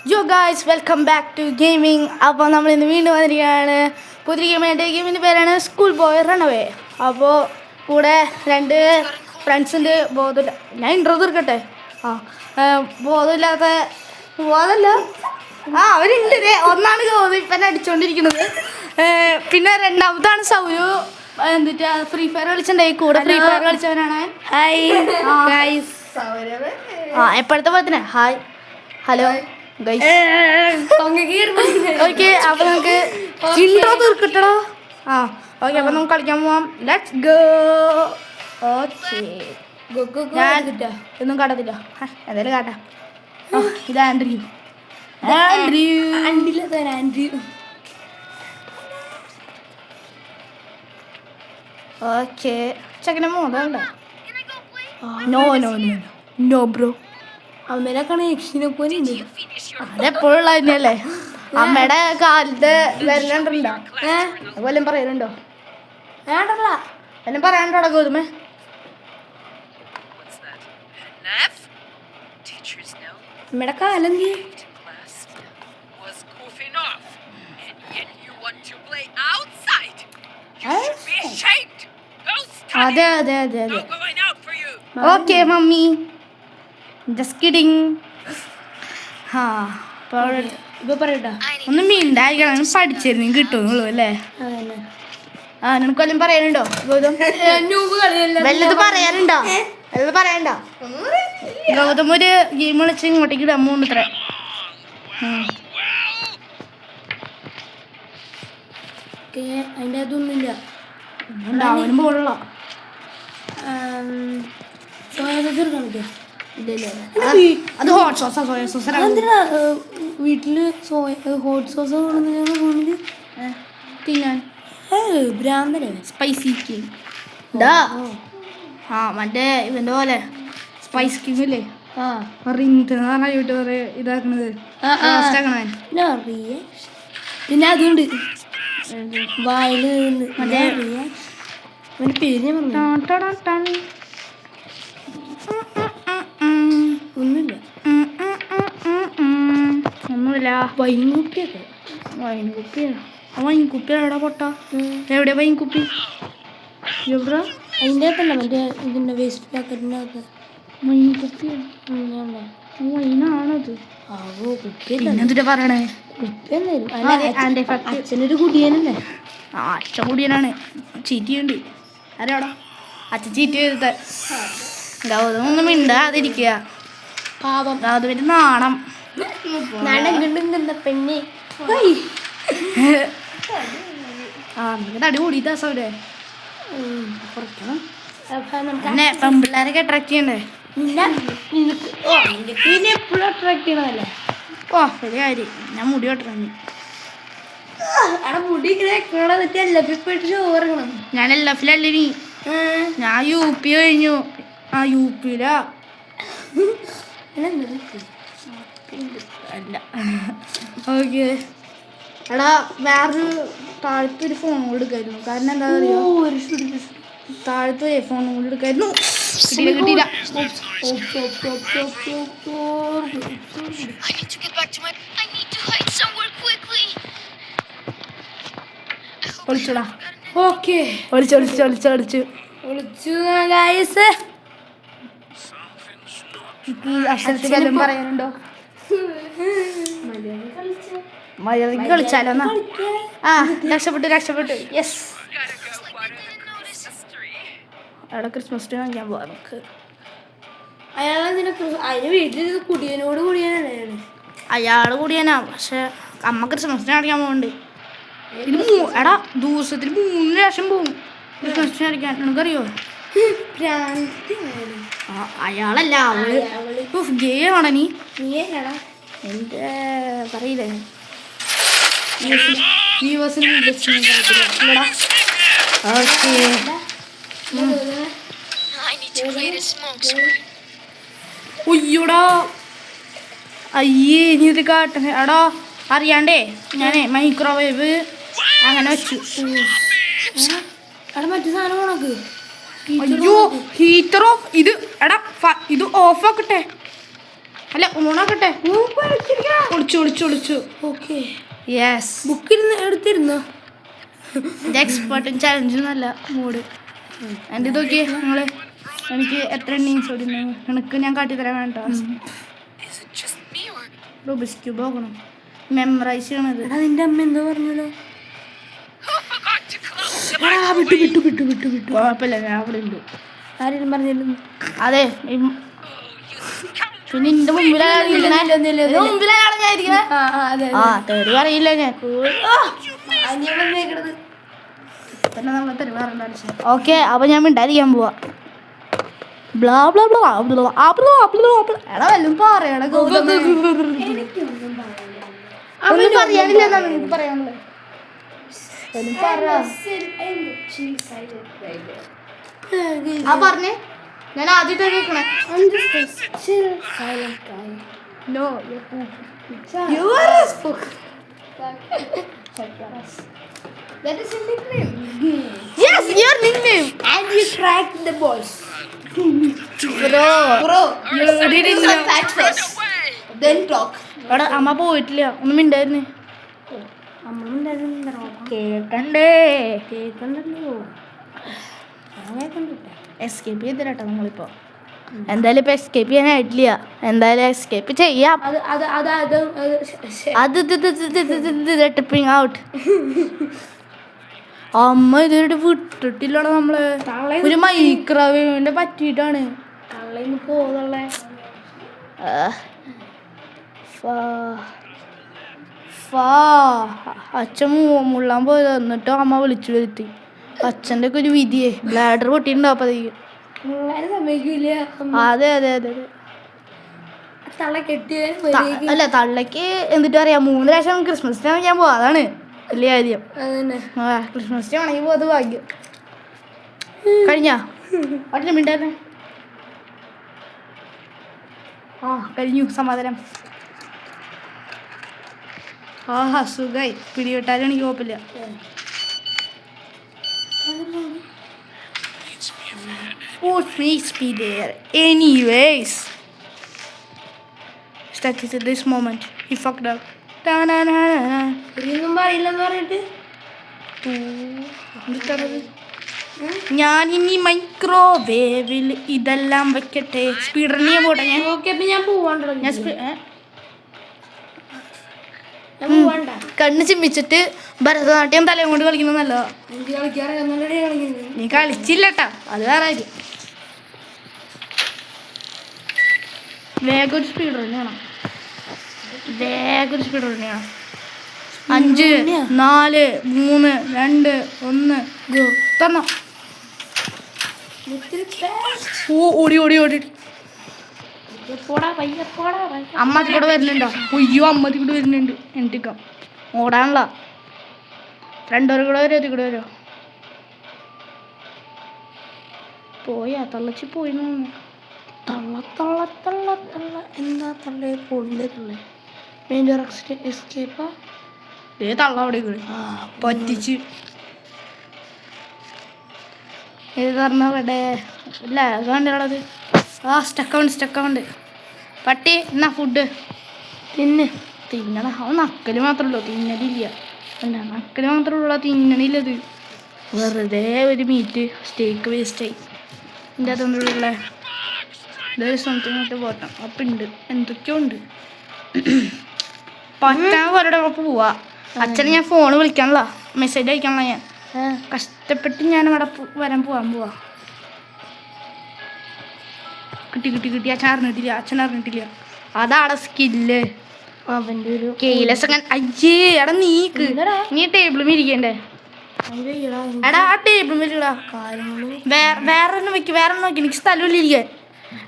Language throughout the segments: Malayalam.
യോ guys welcome back to gaming. അപ്പോൾ നമ്മൾ ഇന്ന് വീണ്ടും വന്നിരിക്കുകയാണ് പുതിയ ഗെയിമായിട്ട്. ഗെയിമിൻ്റെ പേരാണ് സ്കൂൾ ബോയ് റൺഅവേ. അപ്പോൾ കൂടെ രണ്ട് ഫ്രണ്ട്സ് ഉണ്ട്. ബോധമില്ല, ഞാൻ ഇൻട്രോ തീർക്കട്ടെ. ബോധമില്ലാത്ത അവരുണ്ട്. ഒന്നാണ് ഗോതിപ്പൻ അടിച്ചുകൊണ്ടിരിക്കുന്നത്. പിന്നെ രണ്ടാമതാണ് സൗരു. എന്നിട്ട് ഫ്രീ ഫയർ കളിച്ചിട്ടുണ്ടായി. കൂടെ ഫ്രീ ഫയർ കളിച്ചവനാണ്. Hi guys. എപ്പോഴത്തെ പോലെ തന്നെ ഹായ് ഹലോ ഓക്കെ. അപ്പൊ നമുക്ക് ഇൻട്രോ തീർക്കട്ടോ. ഓക്കെ, അപ്പൊ നമുക്ക് കളിക്കാൻ പോവാം. Let's go. ഓക്കെ, ഞാൻ ഒന്നും കാട്ടത്തില്ല, എന്തായാലും കാട്ടാം. ഇത് ആൻഡ്രൂ. ഓക്കെ, ചെക്കനെ മോദുണ്ടോ? No no no no bro. അമ്മേനെ കണക്ഷനെ പോലെ അതെപ്പോഴുള്ള തന്നെയല്ലേ. അമ്മയുടെ കാലത്ത് വരലുണ്ടോ? വല്ലതും പറയലുണ്ടോ? വേണ്ടല്ല വല്ലതും പറയാനുണ്ടോ ഗോതുമേ? അമ്മയുടെ കാലം അതെ അതെ അതെ അതെ. Okay mummy, just kidding. ഇപ്പൊ പറയട്ടോ. ഒന്നും മീണ്ടായിരിക്കണം, പഠിച്ചിരുന്നു കിട്ടുന്നുള്ളൂ അല്ലേ? നിനക്ക് വല്ലതും പറയാനുണ്ടോ ഗൗതം? വല്ലത് പറയാനുണ്ടോ? വല്ലത് പറയണ്ടോ? ഗൗതം ഒരു ഗെയിം കളിച്ച് ഇങ്ങോട്ടേക്ക് ഇടാൻ പോകുന്നത്ര. അതിൻ്റെ അതൊന്നുമില്ല, അവനും പോലുള്ള അത് ഹോട്ട് സോസാ, സോയ സോസ്. വീട്ടില് ഹോട്ട് സോസ് റൂമില് തിന്നാൻ ഭ്രാന്തനെ സ്പൈസി കിങ്. മറ്റേ ഇവന്റെ പോലെ സ്പൈസ് കിങ് ഇല്ലേ? യൂട്യൂബർ ഇതാക്കണത്. പിന്നെ അതുകൊണ്ട് വായില് മറ്റേ അവന്റെ പേര് ഒന്നുമില്ല. ഒന്നുമില്ല. വൈൻകുപ്പിയൊക്കെ വൈൻകുപ്പി എവിടെ പൊട്ട? എവിടെ വൈൻകുപ്പി? എവിടെ? അതിൻ്റെ അകത്തല്ല, മറ്റേ ഇതിൻ്റെ വേസ്റ്റ് പാക്കറ്റിൻ്റെ അകത്ത് വൈൻകുപ്പി. വൈനാണത്. പിന്നെന്തിട്ടാ പറയണേ? അച്ഛനൊരു കുടിയനല്ലേ? അച്ഛൻ കുടിയനാണ്, ചീറ്റിയുണ്ട്. ആരാടാ അച്ഛൻ ചീറ്റി വരുത്ത? ഗൗതം ഒന്നും മിണ്ടാതിരിക്കുക. പാപം ഗൗതമിന്റെ നാണം. പെണ്ണെ നിനക്ക് തടി കൂടിയിട്ടാ സൗരെ. പിന്നെ പെൺപിള്ളേരൊക്കെ അട്രാക്ട് ചെയ്യണ്ടേ? പിന്നെ എപ്പോഴും അട്രാക്ട് ചെയ്യണതല്ലേ? ഒരു കാര്യം, ഞാൻ മുടി വെട്ടണം. അവിടെ മുടി പോയിട്ട് ചോറങ്ങണം. ഞാൻ LF-ലല്ലേ നീ? ഞാൻ UP കഴിഞ്ഞു. UP-ലാ. അല്ല ഓക്കെ. എടാ വേറൊരു താഴത്തൊരു ഫോൺ കൂടെ എടുക്കായിരുന്നു. കാരണം എന്താ പറയുക, താഴത്ത് ഫോൺ കൂടെ എടുക്കായിരുന്നു. കിട്ടിയില്ല. ഒളിച്ചോടാ. ഓക്കെ, ഒളിച്ചു ഗായ്സ്. അക്ഷരത്തിൽ വല്ലതും പറയാനുണ്ടോ? മര്യാദക്ക് കളിച്ചാലോ എന്നാ? രക്ഷപ്പെട്ടു. യെസ്. അവിടെ ക്രിസ്മസ് ട്രീ വാങ്ങിക്കാൻ പോവാം നമുക്ക്. അതിന് വീട്ടിൽ കുടിയനോട് കുടിയനാണ് അയാൾ കൂടിയാനാ. പക്ഷെ അമ്മ ക്രിസ്മസ് ട്രീ അടിക്കാൻ പോകുന്നുണ്ട്. ഇത് എടാ ദിവസത്തിൽ 3 ലക്ഷം പോവും ക്രിസ്മസ് ട്രീ അടിക്കാൻ. നിനക്കറിയോ? അയാളല്ല, അവള് ഗേ ആണോ നീ? എൻ്റെ പറയില്ലേ ഒയ്യോടാ. അയ്യേ, ഇനി ഇത് കാട്ടണേ. എടാ അറിയാണ്ടേ ഞാനേ മൈക്രോവേവ് അങ്ങനെ വെച്ചു. മറ്റു സാധനം ഉണക്ക്. അയ്യോ, ഹീറ്റർ ഓഫ്. ഇത് എടാ ഇത് ഓഫ് ആക്കട്ടെ. അല്ല ഓണാക്കട്ടെ. ഒളിച്ചു ഓക്കെ യെസ് ബുക്കിരുന്ന് എടുത്തിരുന്നോ? എക്സ്പേർട്ടും ചലഞ്ചും നല്ല മൂഡ്. എൻ്റെ നോക്കിയേ നിങ്ങള്, എനിക്ക് എത്ര ഇന്നിങ്സ് ഓടുന്നു എനിക്ക് ഞാൻ കാട്ടിത്തരാൻ വേണ്ട. റൂബിക്സ് ക്യൂബ് നോക്കണം, മെമ്മറൈസ് ചെയ്യണത്. നിന്റെ അമ്മ എന്തോ പറഞ്ഞല്ലോ. വിട്ടു കുഴപ്പമില്ല, ഞാൻ അവിടെ ഉണ്ട്. ആരെങ്കിലും പറഞ്ഞിരുന്നു? അതെ പിന്നെ എന്റെ മുമ്പിലാണ് ഞാൻ ഇരിക്കണേ. ആ തെറി പറയില്ല ഞാൻ. പിന്നെ നമ്മൾ തെറി പറയണ്ട. ഓക്കെ, അപ്പൊ ഞാൻ മിണ്ടായിരിക്കാൻ പോവാ. Blah blah blah blah blah blah blah. എടാ വല്ലതും പറയണ ഗൗതം. ഒന്നും പറയാനില്ല എന്നാ നിങ്ങൾക്ക് പറയാനുള്ളത്. ആ പറഞ്ഞേ, ഞാൻ ആദ്യത്തെ കേൾക്കണേ. No, you are a spook. That is your nickname. Yes, your nickname. And you cracked the balls. Bro, you didn't know. Fact first. Then talk. എടാ അമ്മ പോയിട്ടില്ല, ഒന്നും മിണ്ടായിരുന്നേ. കേക്കണ്ടേ? കേക്കണ്ടല്ലോ. എസ്കേപ്പ് ചെയ്തിട്ടോ നമ്മളിപ്പോ. എന്തായാലും ഇപ്പൊ എസ്കേപ്പ് ചെയ്യാനായിട്ടില്ല. എന്തായാലും എസ്കേപ്പ് ചെയ്യാം. Tripping out. അമ്മ ഇതുവരെ വിട്ടിട്ടില്ലടാ നമ്മള്. ഒരു മൈക്രോവേവിന്റെ പറ്റിയിട്ടാണ്. പോകുന്നുള്ളേ അച്ഛൻ മുള്ളാൻ പോയത്. എന്നിട്ടോ അമ്മ വിളിച്ചു വരുത്തി. അച്ഛൻ്റെ ഒക്കെ ഒരു വിധിയേ, ബ്ലാഡർ പൊട്ടിയിട്ടുണ്ടാവും അപ്പത്തേക്ക്. സമ്മതിക്കില്ല. അതെ തള്ള കെട്ടിയ അല്ല, തള്ളക്ക് എന്നിട്ട് അറിയാം 3 പ്രാവശ്യം ക്രിസ്മസിനാണ് ഞാൻ പോവാ. അതാണ് വലിയ കാര്യം. ക്രിസ്മസിന് ആണെങ്കിൽ പോയത് ഭാഗ്യം. കഴിഞ്ഞാ ഒറ്റ മിണ്ടായിരുന്നേ. കഴിഞ്ഞു, സമാധാനം. സുഖായി. പിടിവിട്ടാലും എനിക്ക് കുഴപ്പമില്ല. What makes me there? Anyways, stuck at this moment. He fucked up. ഒന്നും പറയില്ലെന്ന് പറഞ്ഞിട്ട് ഞാൻ ഇനി മൈക്രോവേവിൽ ഇതെല്ലാം വെക്കട്ടെ. സ്പീഡ് റൺ ചെയ്യാൻ പോട്ടെ ഞാൻ. ഓക്കെ, അപ്പൊ ഞാൻ പോവാണ്ട. കണ്ണ് ചിമ്മിച്ചിട്ട് ഭരതനാട്യം തലയും കൊണ്ട് കളിക്കുന്നത് നല്ലതാ. എനിക്ക് കളിക്കാറിയാം. നീ കളിച്ചില്ലട്ടാ, അത് വേറെ കാര്യം. വേഗം ഒരു സ്പീഡ് റൺ ചെയ്യണം. 5 4 3 2 1 ഗോ. തന്നോ. ഓടി അമ്മത്തി കൂടെ വരുന്നുണ്ടോ? അയ്യോ, അമ്മത്തി കൂടെ വരുന്നുണ്ട്. എനിക്കാം ഓടാനുള്ള. രണ്ടോരും കൂടെ വരും, അതിൽ കൂടെ വരുമോ? പോയാ തള്ളച്ചി പോയി. എന്താ തള്ളേ പൊള്ളിട്ടുള്ളേ? എസ്കേപ്പാ. തള്ള അവിടെ പറ്റിച്ച്. ഇത് പറഞ്ഞവിടെ ഇല്ല കണ്ടത്. സ്റ്റക്കാവുണ്ട്. പട്ടി എന്നാ ഫുഡ് തിന്നണ. അവൻ നക്കല് മാത്രമല്ലോ, തിന്നലില്ല. അല്ല, നക്കല് മാത്രമുള്ള തിന്നണില്ലത്. വെറുതെ ഒരു മീറ്റ് സ്റ്റേക്ക് വേസ്റ്റായി. എൻ്റെ അതുകൊണ്ടുള്ള ഇതൊരു സംതിങ് പോട്ടം അപ്പം ഉണ്ട്, എന്തൊക്കെയോ ഉണ്ട്. പറ്റാൻ അവരുടെ പോവാ. അച്ഛനെ ഞാൻ ഫോണ് വിളിക്കാനുള്ള, മെസ്സേജ് അയക്കാനുള്ള. ഞാൻ കഷ്ടപ്പെട്ട് ഞാൻ അവിടെ പോവാൻ പോവാ. കിട്ടി. അച്ഛൻ അറിഞ്ഞിട്ടില്ല. അതാണ് സ്കില്ല്. അവൻ്റെ ഒരു കെയിലസ് അങ്ങനെ. അയ്യേ എടാ നീ ടേബിളും ഇരിക്കണ്ടേ? എടാ ആ ടേബിളും വരികടാ. വേറെ വെക്ക്. എനിക്ക് സ്ഥലമില്ല ഇരിക്കാൻ.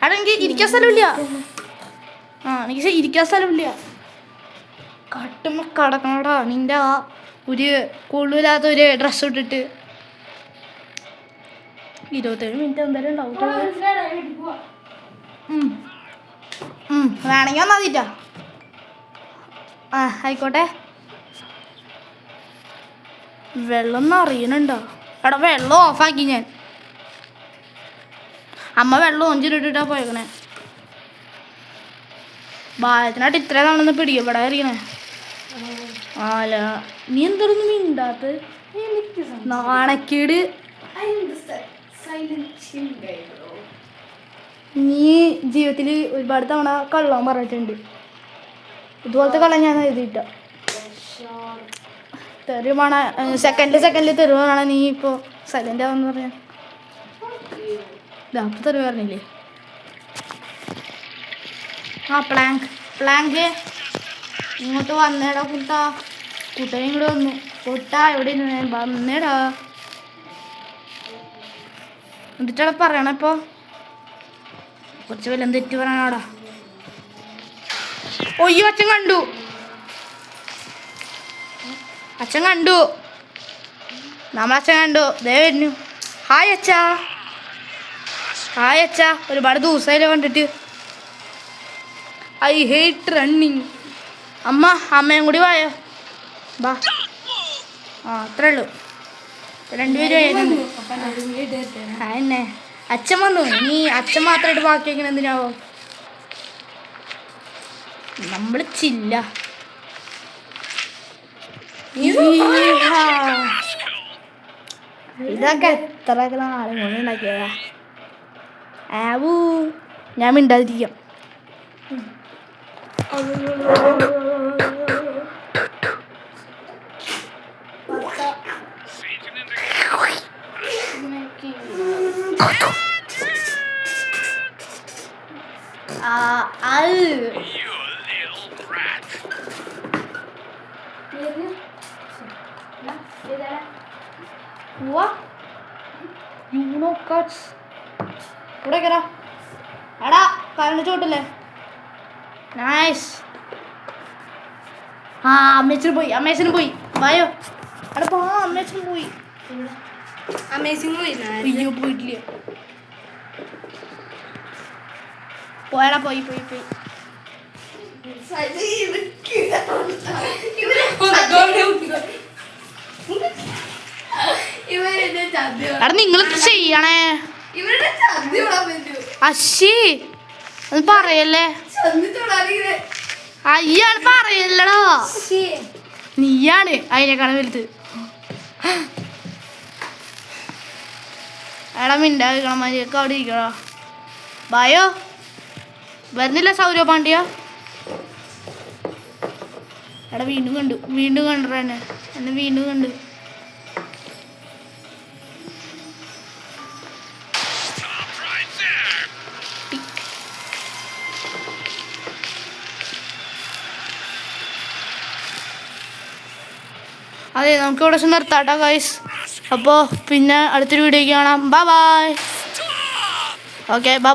എടാ എനിക്ക് ഇരിക്കാൻ സ്ഥലമില്ല. എനിക്ക് ഇരിക്കാൻ സ്ഥലമില്ല. കട്ടുമ്പോ കടക്കണടാ. നിന്റെ ആ ഒരു കൊള്ളില്ലാത്ത ഒരു ഡ്രസ്സ് ഇട്ടിട്ട് 27 മിനിറ്റ് എന്തായാലും ഉണ്ടാവും. വേണമെങ്കിൽ വന്നാതിട്ടാ. ആയിക്കോട്ടെ. വെള്ളം അറിയണുണ്ടോ? എടാ വെള്ളം ഓഫാക്കി ഞാൻ. അമ്മ വെള്ളം ഓഞ്ചിട്ടിട്ടാ പോയേക്കണേ. ഭാരത്തിനായിട്ട് ഇത്ര തവണ പിടിക്കപ്പെടാ അറിയണേ. ആല നീ എന്തൊന്നും മിണ്ടാത്ത നാണക്കേട്. നീ ജീവിതത്തിൽ ഒരുപാട് തവണ കള്ളം പറഞ്ഞിട്ടുണ്ട്. ഇതുപോലത്തെ കള്ളം ഞാൻ എഴുതിയിട്ട തെരുവാണ്. സെക്കൻഡിൽ തെരുവാണ്. നീ ഇപ്പോൾ സൈലൻ്റ് ആവെന്ന് പറയാം. ഇതപ്പോൾ തെരുവ് പറഞ്ഞില്ലേ? ആ പ്ലാങ്ക് ഇങ്ങോട്ട് വന്നേടാ കൂട്ടാ. കൂട്ടനെ ഇങ്ങോട്ട് വന്നു. കൂട്ടാ എവിടെ വന്നേടാ. എന്നിട്ടാണ് പറയണ ഇപ്പോൾ കുറച്ച് വല്ലതും തെറ്റ് പറയാനാടാ. ഒയ്യോ അച്ഛൻ കണ്ടു. നമ്മളച്ഛൻ കണ്ടു. ദേ വരുന്നു. ഹായ് അച്ഛാ. ഒരുപാട് ദിവസമായില്ലേ കണ്ടിട്ട്. I hate running. അമ്മയും കൂടി വായോ. ബാ. അത്രേ ഉള്ളൂ. രണ്ടുപേരും എന്നെ അച്ഛൻ വന്നു. നീ അച്ഛൻ മാത്രമായിട്ട് ബാക്കി വയ്ക്കണ എന്തിനാവോ? നമ്മൾ ചില്ല. ഇതൊക്കെ എത്ര നാളെ കൊണ്ട് ഉണ്ടാക്കിയതാ. ആവൂ ഞാൻ മിണ്ടാതിരിക്കാം. എടാ കരണ്ട് ചോട്ടല്ലേ. നൈസ്. അമ്മേച്ചന് പോയി വായോ. എടാ പോ. അമ്മേച്ചന് പോയി. അയ്യോ പോയിട്ടില്ല. പോയടാ പോയി. എടാ നിങ്ങൾ ചെയ്യണേ. അശ്ശി അത് പറയല്ലേ. അയ്യാണ് പറയല്ലടാ. നീയാണ് അതിനേക്കാളും വലുത്. എടാ മിണ്ടായിരിക്കണം. മര്യാദക്ക് അവിടെ ഇരിക്കടാ. ബായോ വരുന്നില്ല സൗരവ് പാണ്ഡ്യ. എടാ വീണ്ടും കണ്ടു എന്നെ വീണ്ടും കണ്ടു. അതെ നമുക്ക് ഇവിടെ നിർത്താട്ടോ ഗൈസ്. അപ്പോൾ പിന്നെ അടുത്തൊരു വീഡിയോയ്ക്ക് കാണാം. ബൈ. Okay bye.